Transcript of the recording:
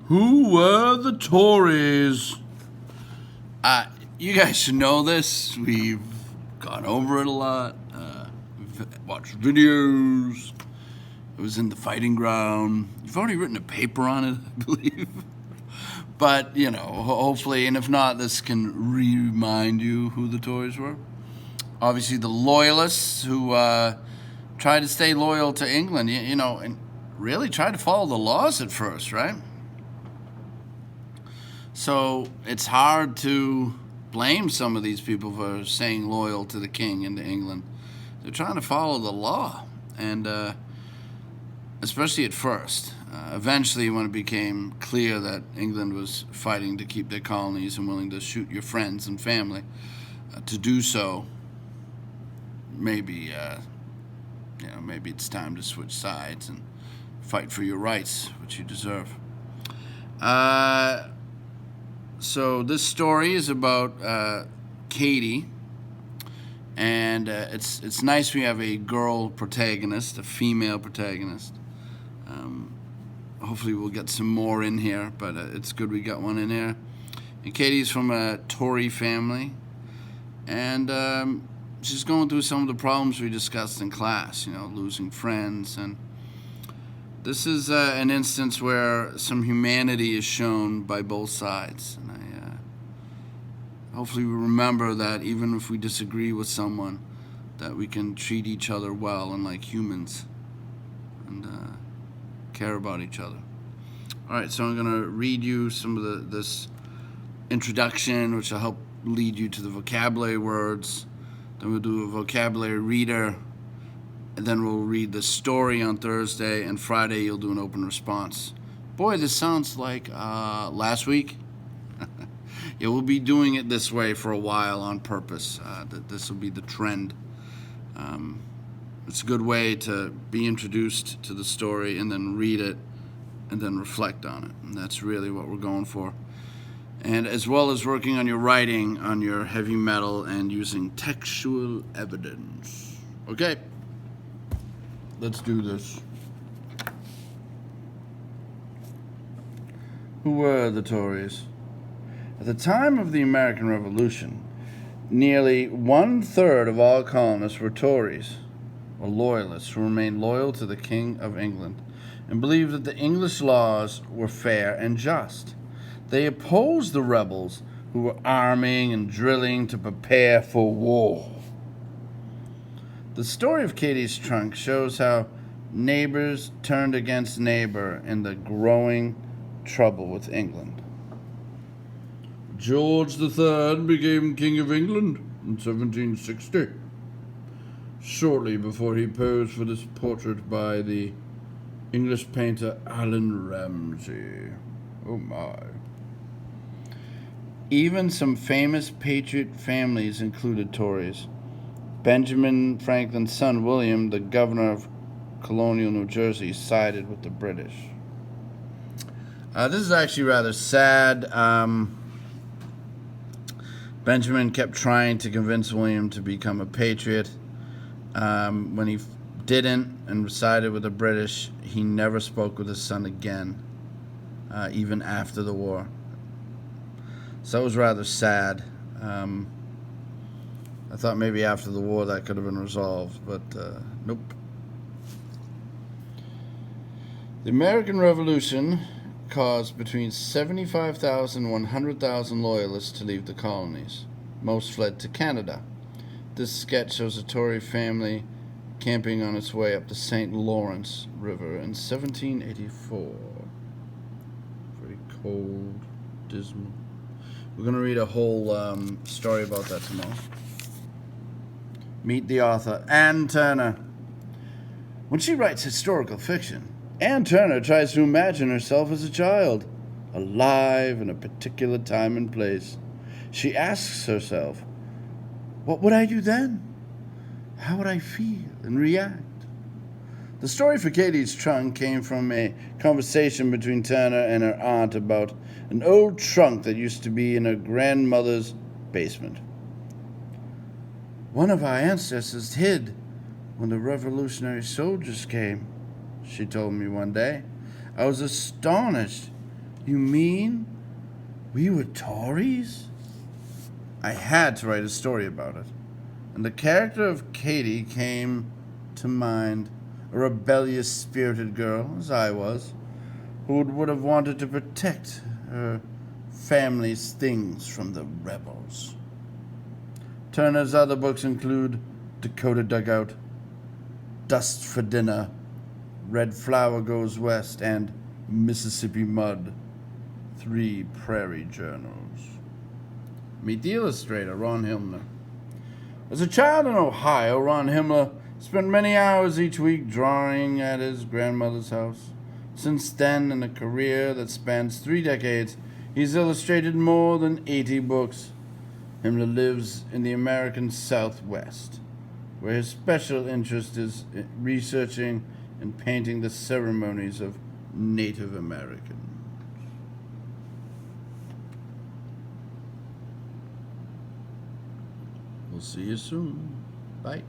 Who were the Tories? You guys should know this. We've gone over it a lot. We've watched videos. It was in the fighting ground. You've already written a paper on it, I believe. But, hopefully, and if not, this can remind you who the Tories were. Obviously, the Loyalists who tried to stay loyal to England, and really tried to follow the laws at first, right? So it's hard to blame some of these people for staying loyal to the king and to England. They're trying to follow the law, and especially at first. Eventually, when it became clear that England was fighting to keep their colonies and willing to shoot your friends and family to do so, maybe it's time to switch sides and fight for your rights, which you deserve. So this story is about Katie, and it's nice we have a girl protagonist, a female protagonist. Hopefully we'll get some more in here, but it's good we got one in here. And Katie's from a Tory family, and she's going through some of the problems we discussed in class, losing friends. And this is an instance where some humanity is shown by both sides. And hopefully we remember that even if we disagree with someone, that we can treat each other well and like humans and care about each other. All right, so I'm going to read you some of this introduction, which will help lead you to the vocabulary words. Then we'll do a vocabulary reader, and then we'll read the story on Thursday, and Friday you'll do an open response. Boy, this sounds like last week. Yeah, we'll be doing it this way for a while on purpose. This will be the trend. It's a good way to be introduced to the story and then read it and then reflect on it. And that's really what we're going for. And as well as working on your writing, on your heavy metal, and using textual evidence. Okay, let's do this. Who were the Tories? At the time of the American Revolution, nearly 1/3 of all colonists were Tories, or Loyalists, who remained loyal to the King of England and believed that the English laws were fair and just. They opposed the rebels who were arming and drilling to prepare for war. The story of Katie's trunk shows how neighbors turned against neighbor in the growing trouble with England. George III became King of England in 1760, shortly before he posed for this portrait by the English painter Allan Ramsay. Oh my. Even some famous patriot families included Tories. Benjamin Franklin's son, William, the governor of colonial New Jersey, sided with the British. This is actually rather sad. Benjamin kept trying to convince William to become a patriot. When he didn't and sided with the British, he never spoke with his son again, even after the war. So it was rather sad. I thought maybe after the war that could have been resolved, but nope. The American Revolution caused between 75,000 and 100,000 loyalists to leave the colonies. Most fled to Canada. This sketch shows a Tory family camping on its way up the St. Lawrence River in 1784. Very cold, dismal. We're going to read a whole story about that tomorrow. Meet the author, Anne Turner. When she writes historical fiction, Anne Turner tries to imagine herself as a child, alive in a particular time and place. She asks herself, what would I do then? How would I feel and react? The story for Katie's trunk came from a conversation between Turner and her aunt about an old trunk that used to be in her grandmother's basement. One of our ancestors hid when the Revolutionary soldiers came, she told me one day. I was astonished You mean we were Tories? I had to write a story about it, and the character of Katie came to mind, a rebellious, spirited girl, as I was, who would have wanted to protect her family's things from the rebels. Turner's other books include Dakota Dugout, Dust for Dinner, Red Flower Goes West, and Mississippi Mud, 3 prairie journals. Meet the illustrator, Ron Himmler. As a child in Ohio, Ron Himmler spent many hours each week drawing at his grandmother's house. Since then, in a career that spans 3 decades, he's illustrated more than 80 books. Himmler lives in the American Southwest, where his special interest is researching and painting the ceremonies of Native Americans. We'll see you soon. Bye.